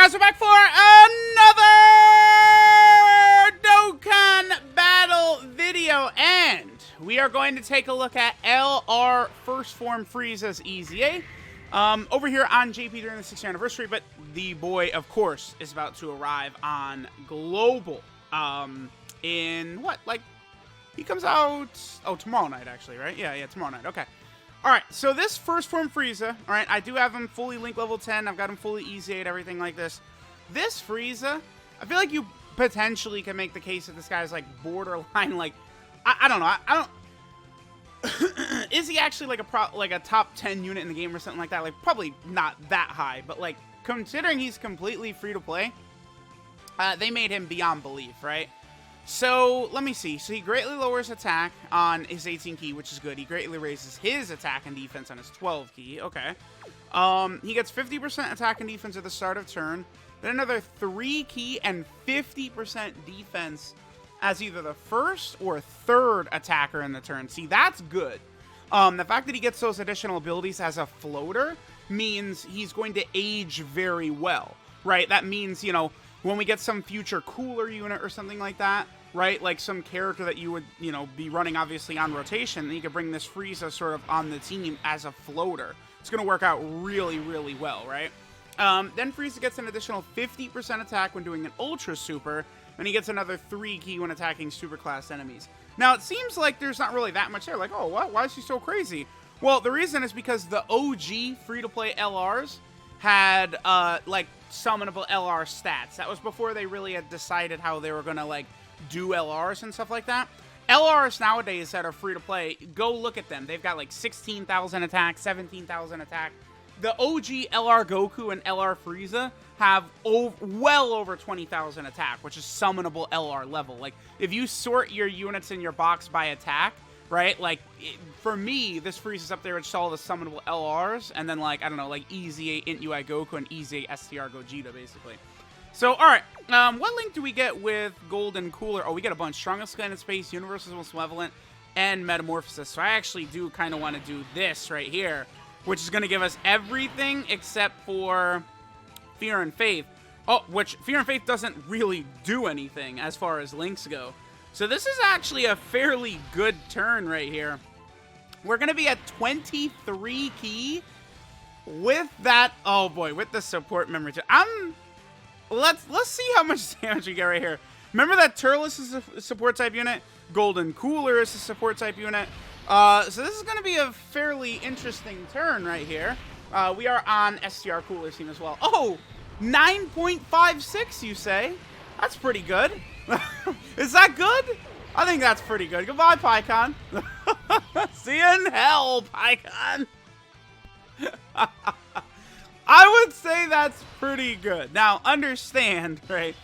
guys, we're back for another Dokkan battle video, and we are going to take a look at LR First Form Frieza's EZA over here on JP during the 6th anniversary, but the boy, of course, is about to arrive on Global in, what, like, he comes out, oh, tomorrow night, actually, right? Yeah, tomorrow night, okay. Alright, so this First Form Frieza, alright, I do have him fully Link level 10, I've got him fully EZA'd, everything like this. This Frieza, I feel like you potentially can make the case that this guy's, like, borderline, like, I don't know, I don't... Is he actually, like, a top 10 unit in the game or something like that? Like, probably not that high, but, like, considering he's completely free-to-play, they made him beyond belief, right? So, let me see. So, he greatly lowers attack on his 18 key, which is good. He greatly raises his attack and defense on his 12 key. Okay. He gets 50% attack and defense at the start of turn. Then another 3 key and 50% defense as either the first or third attacker in the turn. See, that's good. The fact that he gets those additional abilities as a floater means he's going to age very well, right? That means, you know, when we get some future cooler unit or something like that, right? Like some character that you would, you know, be running obviously on rotation, then you could bring this Frieza sort of on the team as a floater. It's going to work out really, really well, right? Then Frieza gets an additional 50% attack when doing an Ultra Super, and he gets another 3 key when attacking Superclass enemies. Now, it seems like there's not really that much there. Like, oh, what? Why is he so crazy? Well, the reason is because the OG free-to-play LRs had, like, summonable LR stats. That was before they really had decided how they were going to, like, do LRs and stuff like that. LRs nowadays that are free-to-play, go look at them. They've got, like, 16,000 attack, 17,000 attack. The OG LR Goku and LR Frieza have well over 20,000 attack, which is summonable LR level. Like, if you sort your units in your box by attack, right? Like, for me, this Frieza's up there with all the summonable LRs, and then, like, I don't know, like, EZA Int UI Goku and EZA STR Gogeta, basically. So, alright, what link do we get with Golden Cooler? Oh, we get a bunch. Strongest Skin in Space, Universal's Most Malevolent, and Metamorphosis. So I actually do kind of want to do this right here, which is going to give us everything except for Fear and Faith. Oh, which Fear and Faith doesn't really do anything as far as links go. So this is actually a fairly good turn right here. We're going to be at 23 key with that, oh boy, with the support memory. Let's see how much damage we get right here. Remember that Turles is a support type unit? Golden Cooler is a support type unit. So this is going to be a fairly interesting turn right here. We are on STR Cooler team as well. Oh, 9.56 you say? That's pretty good. Is that good? I think that's pretty good. Goodbye, PyCon. See you in hell, PyCon. I would say that's pretty good. Now, understand, right?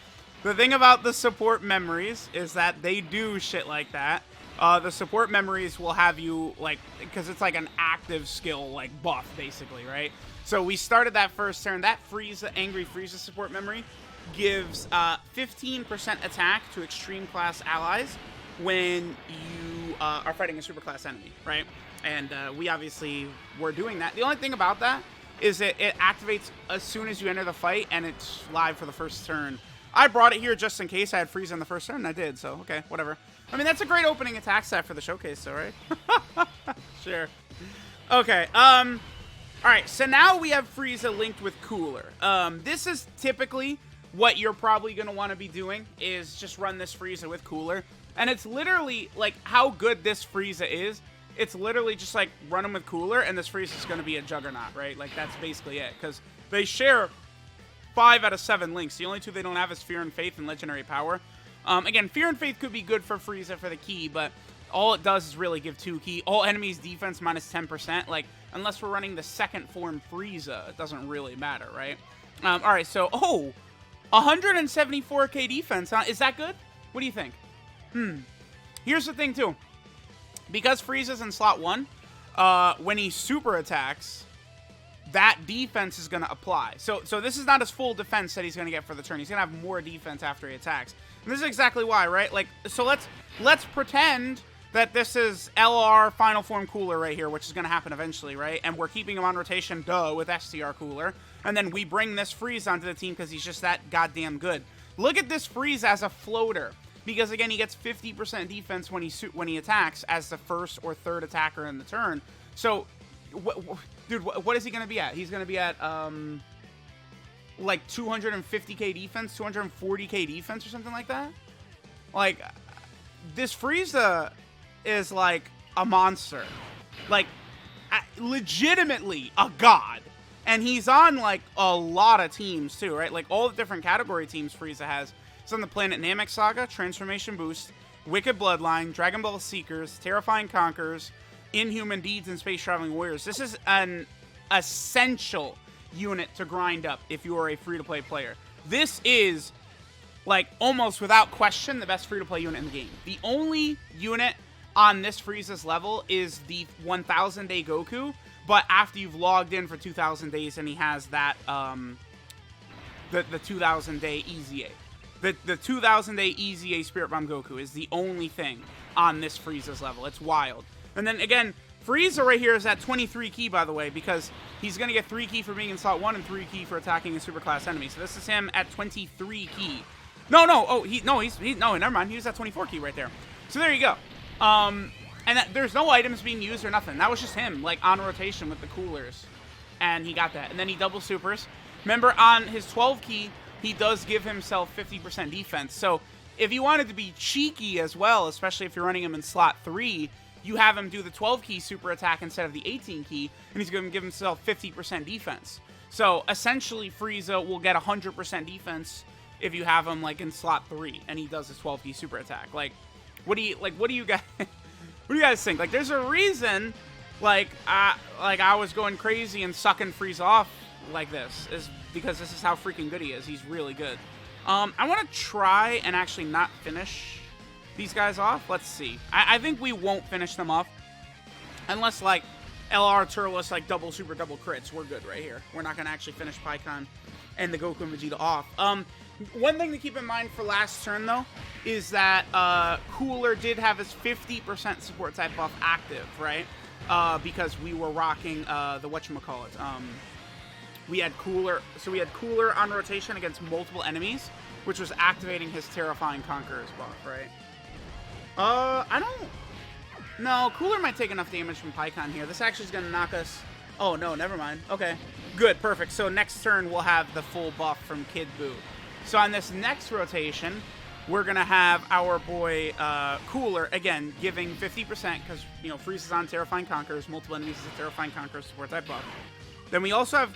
The thing about the support memories is that they do shit like that. The support memories will have you, like, because it's like an active skill, like, buff, basically, right? So we started that first turn. That Frieza, Angry Frieza support memory gives 15% attack to extreme class allies when you are fighting a super class enemy, right? And we obviously were doing that. The only thing about that is it activates as soon as you enter the fight, and it's live for the first turn. I brought it here just in case I had Frieza in the first turn, and I did, so okay, whatever. I mean, that's a great opening attack set for the showcase, though, right? Sure. Okay, alright, so now we have Frieza linked with Cooler. This is typically what you're probably going to want to be doing, is just run this Frieza with Cooler. And it's literally, like, how good this Frieza is. It's literally just, like, run him with Cooler, and this Frieza is going to be a juggernaut, right? Like, that's basically it. Because they share 5 out of 7 links. The only 2 they don't have is Fear and Faith and Legendary Power. Again, Fear and Faith could be good for Frieza for the key, but all it does is really give 2 key. All enemies defense minus 10%. Like, unless we're running the second form Frieza, it doesn't really matter, right? Alright, so, oh, 174k defense, huh? Is that good? What do you think? Here's the thing, too. Because Frieza's in slot 1, when he super attacks, that defense is going to apply. So this is not his full defense that he's going to get for the turn. He's going to have more defense after he attacks. And this is exactly why, right? Like, so let's pretend that this is LR Final Form Cooler right here, which is going to happen eventually, right? And we're keeping him on rotation, duh, with STR Cooler. And then we bring this Frieza onto the team because he's just that goddamn good. Look at this Frieza as a floater. Because, again, he gets 50% defense when he attacks as the first or third attacker in the turn. So, dude, what is he going to be at? He's going to be at, like, 250k defense, 240k defense or something like that? Like, this Frieza is, like, a monster. Like, legitimately a god. And he's on, like, a lot of teams, too, right? Like, all the different category teams Frieza has. It's on the Planet Namek Saga, Transformation Boost, Wicked Bloodline, Dragon Ball Seekers, Terrifying Conquerors, Inhuman Deeds, and Space Traveling Warriors. This is an essential unit to grind up if you are a free-to-play player. This is, like, almost without question, the best free-to-play unit in the game. The only unit on this Frieza's level is the 1,000-day Goku, but after you've logged in for 2,000 days and he has that, the 2,000-day EZA. The 2,000-day EZA Spirit Bomb Goku is the only thing on this Frieza's level. It's wild. And then, again, Frieza right here is at 23 ki, by the way, because he's going to get 3 ki for being in slot 1 and 3 ki for attacking a superclass enemy. So this is him at 23 ki. No, never mind. He was at 24 ki right there. So there you go. And there's no items being used or nothing. That was just him, like, on rotation with the coolers. And he got that. And then he double supers. Remember, on his 12 ki, he does give himself 50% defense. So if you wanted to be cheeky as well, especially if you're running him in slot 3, you have him do the 12 ki super attack instead of the 18 ki, and he's going to give himself 50% defense. So essentially, Frieza will get 100% defense if you have him, like, in slot 3, and he does his 12 ki super attack. Like, what do you guys what do you guys think? Like, there's a reason, like I was going crazy and sucking Frieza off like this, is because this is how freaking good he is. He's really good. I want to try and actually not finish these guys off. Let's see. I think we won't finish them off unless, like, LR Turles, like, double super double crits. We're good right here. We're not going to actually finish Pikkon and the Goku and Vegeta off. One thing to keep in mind for last turn, though, is that Cooler did have his 50% support type buff active, right? Because we were rocking the whatchamacallit. We had Cooler on rotation against multiple enemies, which was activating his Terrifying Conquerors buff, right? I don't... No, Cooler might take enough damage from Pikkon here. This actually is going to knock us... Oh, no, never mind. Okay, good, perfect. So next turn, we'll have the full buff from Kid Buu. So on this next rotation, we're going to have our boy Cooler, again, giving 50%, because, you know, Frieza's on Terrifying Conquerors, multiple enemies is a Terrifying Conquerors support type buff. Then we also have...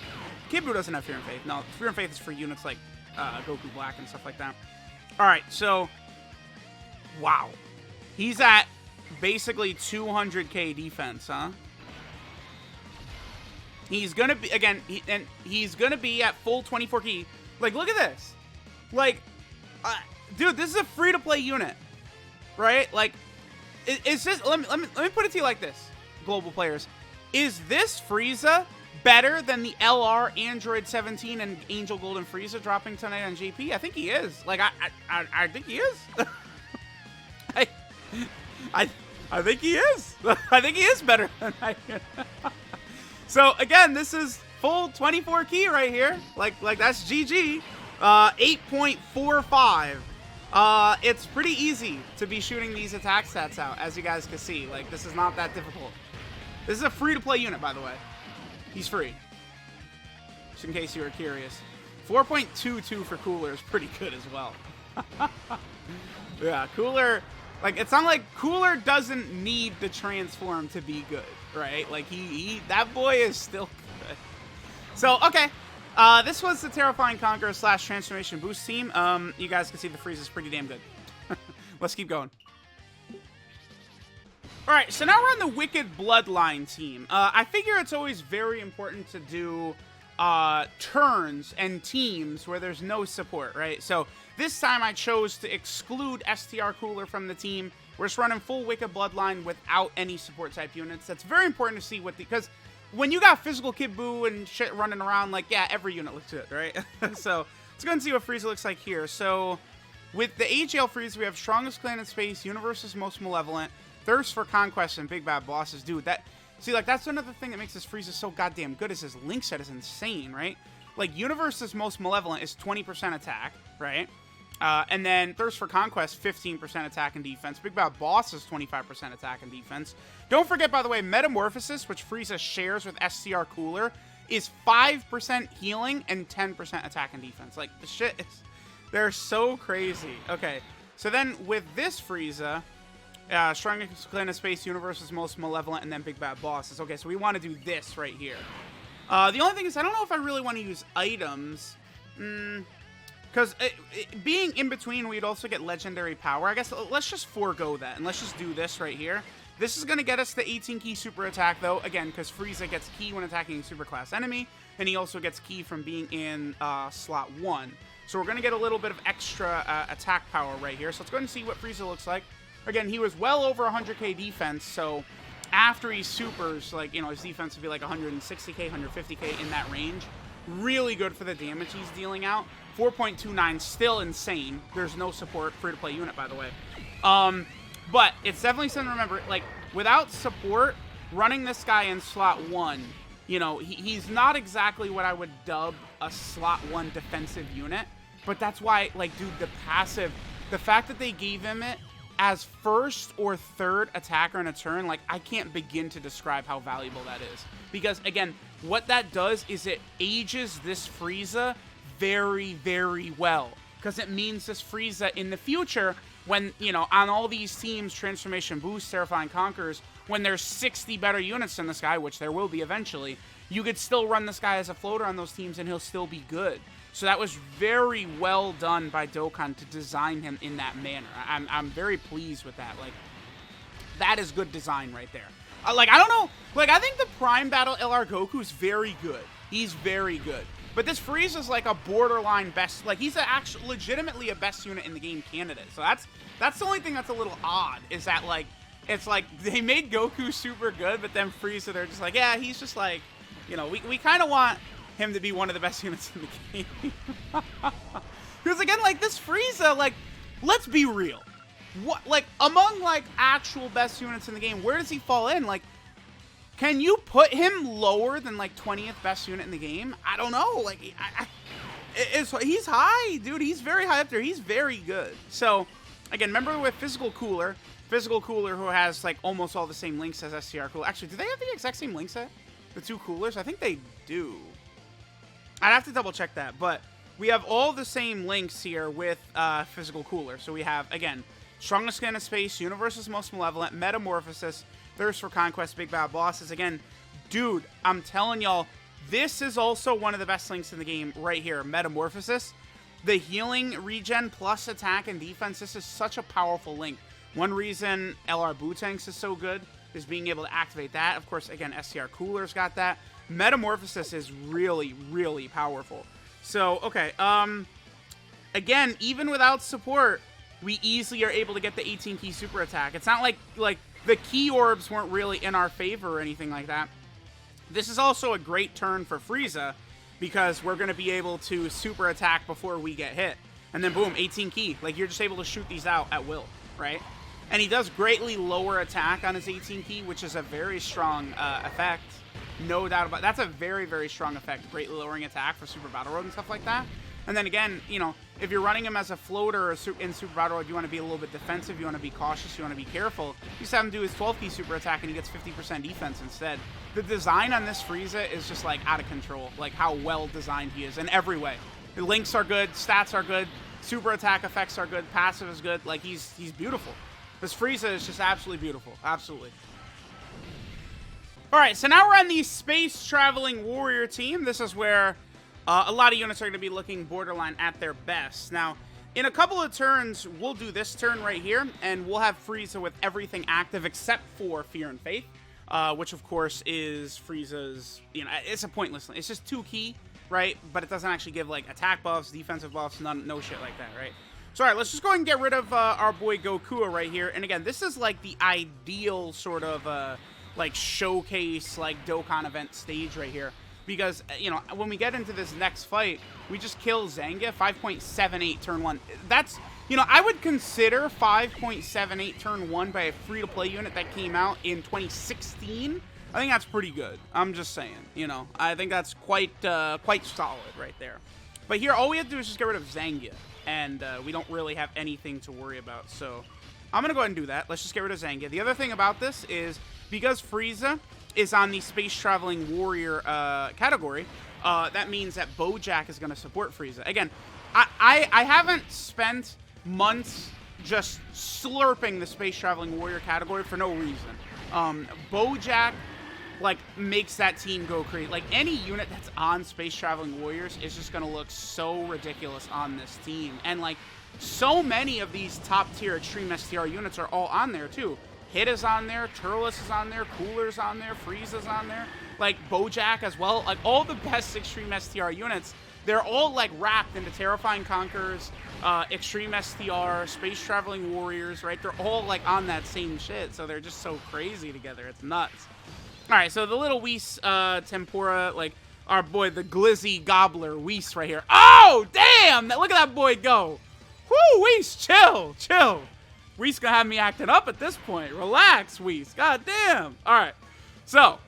Kid Buu doesn't have Fear and Faith. No, Fear and Faith is for units like Goku Black and stuff like that. Alright, so... Wow. He's at basically 200k defense, huh? He's gonna be, again, he's gonna be at full 24 ki. Like, look at this. Like, dude, this is a free-to-play unit, right? Like, it's just, let me put it to you like this, global players. Is this Frieza better than the LR Android 17 and Angel Golden Frieza dropping tonight on JP? I think he is. Like, I think he is. I think he is. I think he is better than I can. So, again, this is full 24 ki right here. Like that's GG. 8.45. It's pretty easy to be shooting these attack stats out, as you guys can see. Like, this is not that difficult. This is a free-to-play unit, by the way. He's free. Just in case you were curious. 4.22 for Cooler is pretty good as well. Yeah, Cooler... Like, it's not like Cooler doesn't need the transform to be good, right? Like, that boy is still good. So, okay. This was the Terrifying Conqueror / Transformation Boost team. You guys can see the Frieza is pretty damn good. Let's keep going. Alright, so now we're on the Wicked Bloodline team. I figure it's always very important to do turns and teams where there's no support, right? So this time I chose to exclude STR Cooler from the team. We're just running full Wicked Bloodline without any support type units. That's very important to see what because when you got physical Kid Buu and shit running around, like, yeah, every unit looks good, right? So let's go and see what Frieza looks like here. So with the AGL Frieza, we have Strongest Clan in Space, Universe's Most Malevolent, Thirst for Conquest, and Big Bad Bosses. Dude, that... See, like, that's another thing that makes this Frieza so goddamn good is his link set is insane, right? like, Universe's Most Malevolent is 20% attack, right? And then Thirst for Conquest, 15% attack and defense. Big Bad Boss is 25% attack and defense. Don't forget, by the way, Metamorphosis, which Frieza shares with SCR Cooler, is 5% healing and 10% attack and defense. Like, the shit is... They're so crazy. Okay, so then with this Frieza, Strongest Clan of Space, Universe's Most Malevolent, and then Big Bad Bosses. Okay, so we want to do this right here. The only thing is, I don't know if I really want to use items. Because being in between, we'd also get legendary power. I guess let's just forego that, and let's just do this right here. This is going to get us the 18 key super attack, though, again, because Frieza gets key when attacking a super class enemy, and he also gets key from being in slot 1. So we're going to get a little bit of extra attack power right here. So let's go ahead and see what Frieza looks like. Again, he was well over 100k defense, so after he supers, like, you know, his defense would be like 160k, 150k in that range. Really good for the damage he's dealing out. 4.29, still insane. There's no support, free-to-play unit, by the way. But it's definitely something to remember. Like, without support, running this guy in slot 1, you know, he's not exactly what I would dub a slot 1 defensive unit. But that's why, like, dude, the passive, the fact that they gave him it as first or third attacker in a turn, like, I can't begin to describe how valuable that is. Because, again, what that does is it ages this Frieza very, very well. Because it means this Frieza in the future, when, you know, on all these teams, Transformation Boost, Terrifying Conquerors, when there's 60 better units than this guy, which there will be eventually, you could still run this guy as a floater on those teams and he'll still be good. So that was very well done by Dokkan to design him in that manner. I'm very pleased with that. Like, that is good design right there. Like, I don't know. Like, I think the Prime Battle LR Goku's very good. He's very good. But this Frieza's like a borderline best. Like, he's actually legitimately a best unit in the game candidate. So that's the only thing that's a little odd, is that, like, it's like they made Goku super good, but then Frieza, they're just like, yeah, he's just like, you know, we kind of want him to be one of the best units in the game. Because, again, like, this Frieza, like, let's be real. What, like, among, like, actual best units in the game, where does he fall in? Like, can you put him lower than, like, 20th best unit in the game? I don't know. Like, he's high, dude. He's very high up there. He's very good. So, again, remember with Physical Cooler, who has, like, almost all the same links as SCR Cooler. Actually, do they have the exact same link set? The two coolers? I think they do. I'd have to double check that, but we have all the same links here with Physical Cooler. So we have, again, Strongest Clan of Space, Universe's Most Malevolent, Metamorphosis, Thirst for Conquest, Big Bad Bosses. Again, dude, I'm telling y'all, this is also one of the best links in the game right here, Metamorphosis. The healing regen plus attack and defense, this is such a powerful link. One reason LR Bootanks is so good is being able to activate that. Of course, again, SCR Cooler's got that. Metamorphosis is really, really powerful. So, okay, again, even without support, we easily are able to get the 18 key super attack. It's not like the key orbs weren't really in our favor or anything like that. This is also a great turn for Frieza, because we're going to be able to super attack before we get hit. And then boom, 18 key. Like, you're just able to shoot these out at will, right? And he does greatly lower attack on his 18 key, which is a very strong effect. No doubt about it. That's a very, very strong effect. Greatly lowering attack for Super Battle Road and stuff like that. And then again, you know, if you're running him as a floater or in Super Battle Road, you want to be a little bit defensive, you want to be cautious, you want to be careful. You just have him do his 12-key super attack and he gets 50% defense instead. The design on this Frieza is just, like, out of control. Like, how well designed he is in every way. The links are good, stats are good, super attack effects are good, passive is good. Like, he's beautiful. This Frieza is just absolutely beautiful. Absolutely. Alright, so now we're on the Space Traveling Warrior team. This is where a lot of units are going to be looking borderline at their best. Now, in a couple of turns, we'll do this turn right here, and we'll have Frieza with everything active except for Fear and Faith, which, of course, is Frieza's, you know, it's a pointless, it's just 2 key, right? But it doesn't actually give, like, attack buffs, defensive buffs, no shit like that, right? So, all right, let's just go ahead and get rid of our boy Goku right here. And again, this is, like, the ideal sort of, like, showcase, like, Dokkan event stage right here. Because, you know, when we get into this next fight, we just kill Zanga, 5.78 turn 1. That's, you know, I would consider 5.78 turn 1 by a free-to-play unit that came out in 2016 I think that's pretty good. I'm just saying, you know. I think that's quite solid right there. But here, all we have to do is just get rid of Zangia, and we don't really have anything to worry about. So I'm going to go ahead and do that. Let's just get rid of Zangia. The other thing about this is because Frieza is on the Space Traveling Warrior category, that means that Bojack is going to support Frieza. Again, I haven't spent months just slurping the Space Traveling Warrior category for no reason. Bojack, like, makes that team go crazy. Like, any unit that's on Space Traveling Warriors is just going to look so ridiculous on this team. And, like, so many of these top-tier Extreme STR units are all on there, too. Hit is on there, Turles is on there, Cooler's on there, Frieza's on there. Like, Bojack as well. Like, all the best Extreme STR units, they're all, like, wrapped into Terrifying Conquerors, Extreme STR, Space Traveling Warriors, right? They're all, like, on that same shit, so they're just so crazy together. It's nuts. All right, so the little Whis Tempura, like, our boy, the Glizzy Gobbler Whis right here. Oh, damn! Look at that boy go. Whoo, Whis, chill, chill. Whis gonna have me acting up at this point. Relax, Whis. God damn. All right, so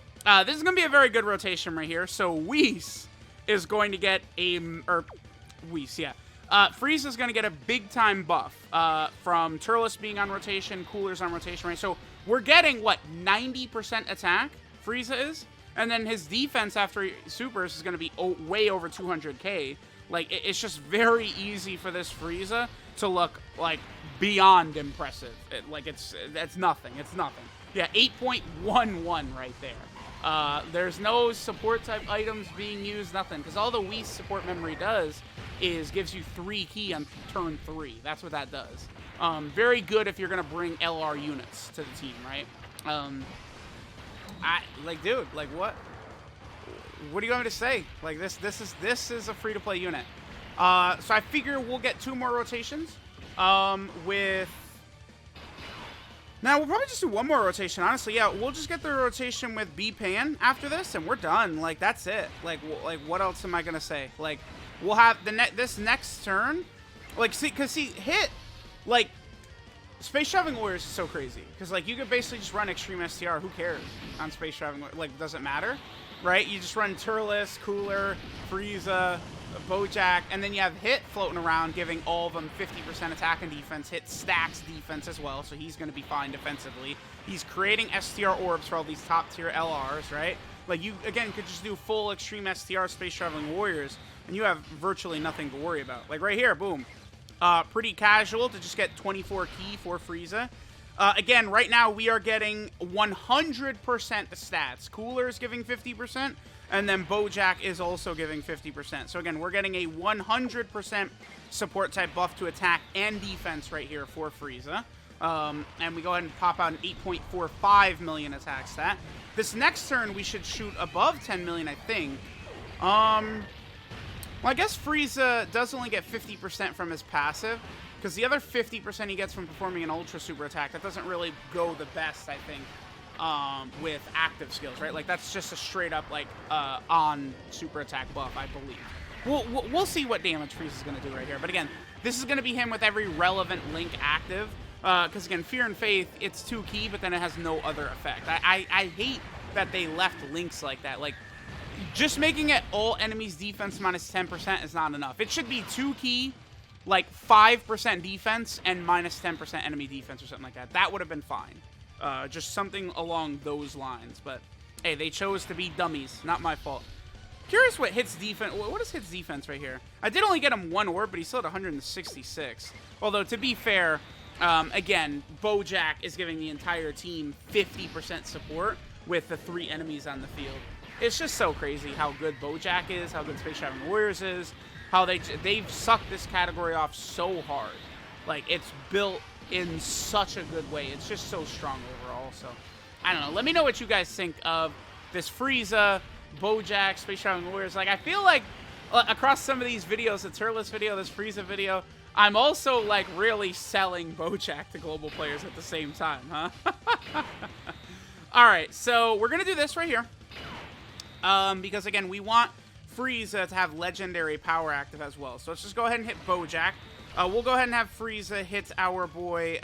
this is gonna be a very good rotation right here. So Whis is going to get Whis, yeah. Frieza's going to get a big-time buff from Turles being on rotation, Cooler's on rotation, right? So we're getting, what, 90% attack, Frieza is? And then his defense after supers is going to be way over 200k. Like, it's just very easy for this Frieza to look, like, beyond impressive. That's nothing. It's nothing. Yeah, 8.11 right there. There's no support type items being used, nothing. Because all the Whis support memory does is gives you 3 ki on turn 3. That's what that does. Very good if you're going to bring LR units to the team, right? Dude, like, what? What do you want me to say? Like, this is a free-to-play unit. So I figure we'll get 2 more rotations. With... Now, we'll probably just do 1 more rotation, honestly. Yeah, we'll just get the rotation with B-Pan after this, and we're done. Like, that's it. Like, what else am I going to say? Like, we'll have this next turn. Like, because hit, like, Space Traveling Warriors is so crazy. Because, like, you could basically just run Extreme STR. Who cares on Space Traveling Warriors? Like, doesn't matter, right? You just run Turles, Cooler, Frieza, Bojack, and then you have Hit floating around, giving all of them 50% attack and defense. Hit stacks defense as well, so he's going to be fine defensively. He's creating STR orbs for all these top-tier LRs, right? Like, you, again, could just do full Extreme STR Space Traveling Warriors, and you have virtually nothing to worry about. Like, right here, boom. Pretty casual to just get 24 ki for Frieza. Again, right now, we are getting 100% stats. Cooler's giving 50%. And then Bojack is also giving 50%. So again, we're getting a 100% support type buff to attack and defense right here for Frieza. And we go ahead and pop out an 8.45 million attack stat. This next turn, we should shoot above 10 million, I think. Well, I guess Frieza does only get 50% from his passive, because the other 50% he gets from performing an Ultra Super Attack, that doesn't really go the best, I think. With active skills, right? Like, that's just a straight up, like, on super attack buff, I believe. We'll see what damage Frieza's going to do right here. But again, this is going to be him with every relevant link active. Because again, Fear and Faith, it's 2 ki, but then it has no other effect. I hate that they left links like that. Like, just making it all enemies defense minus 10% is not enough. It should be 2 ki, like 5% defense, and minus 10% enemy defense or something like that. That would have been fine. Just something along those lines. But, hey, they chose to be dummies. Not my fault. Curious what Hit's defense... What is Hit's defense right here? I did only get him 1 orb, but he's still at 166. Although, to be fair, again, Bojack is giving the entire team 50% support with the 3 enemies on the field. It's just so crazy how good Bojack is, how good Space Traveling Warriors is, how they've sucked this category off so hard. Like, it's built in such a good way. It's just so strong overall. So, I don't know. Let me know what you guys think of this Frieza, Bojack, Space Traveling Warriors. Like, I feel like across some of these videos, the Turles video, this Frieza video, I'm also, like, really selling Bojack to global players at the same time, huh? Alright, so we're going to do this right here. Because, again, we want Frieza to have legendary power active as well. So let's just go ahead and hit Bojack. We'll go ahead and have Frieza hit our boy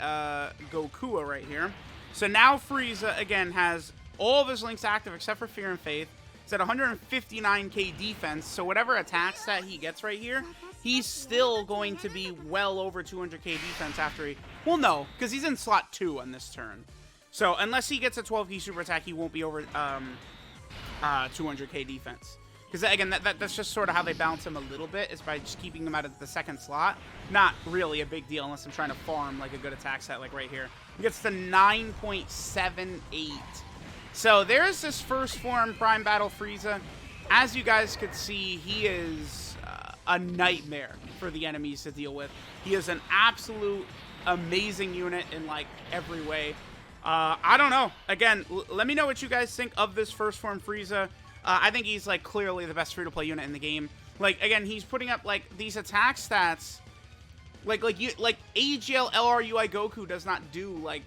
Goku right here. So now Frieza, again, has all of his links active except for Fear and Faith. He's at 159k defense, so whatever attack stat he gets right here, he's still going to be well over 200k defense after he... Well, no, because he's in slot 2 on this turn. So unless he gets a 12k super attack, he won't be over 200k defense. Because, again, that's just sort of how they balance him a little bit, is by just keeping him out of the second slot. Not really a big deal unless I'm trying to farm, like, a good attack set, like right here. He gets to 9.78. So there's this first form Prime Battle Frieza. As you guys could see, he is a nightmare for the enemies to deal with. He is an absolute amazing unit in, like, every way. I don't know. Again, let me know what you guys think of this first form Frieza. I think he's, like, clearly the best free-to-play unit in the game. Like, again, he's putting up, like, these attack stats. Like AGL LRUI Goku does not do, like,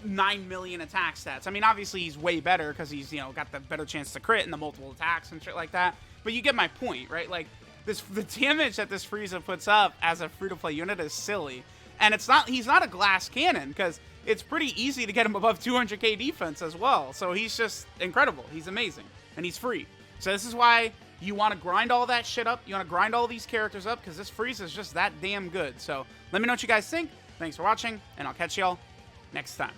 9 million attack stats. I mean, obviously, he's way better because he's, you know, got the better chance to crit and the multiple attacks and shit like that. But you get my point, right? Like, the damage that this Frieza puts up as a free-to-play unit is silly. And he's not a glass cannon, because it's pretty easy to get him above 200k defense as well. So he's just incredible. He's amazing. And he's free. So this is why you want to grind all that shit up. You want to grind all these characters up, because this Frieza is just that damn good. So let me know what you guys think. Thanks for watching, and I'll catch y'all next time.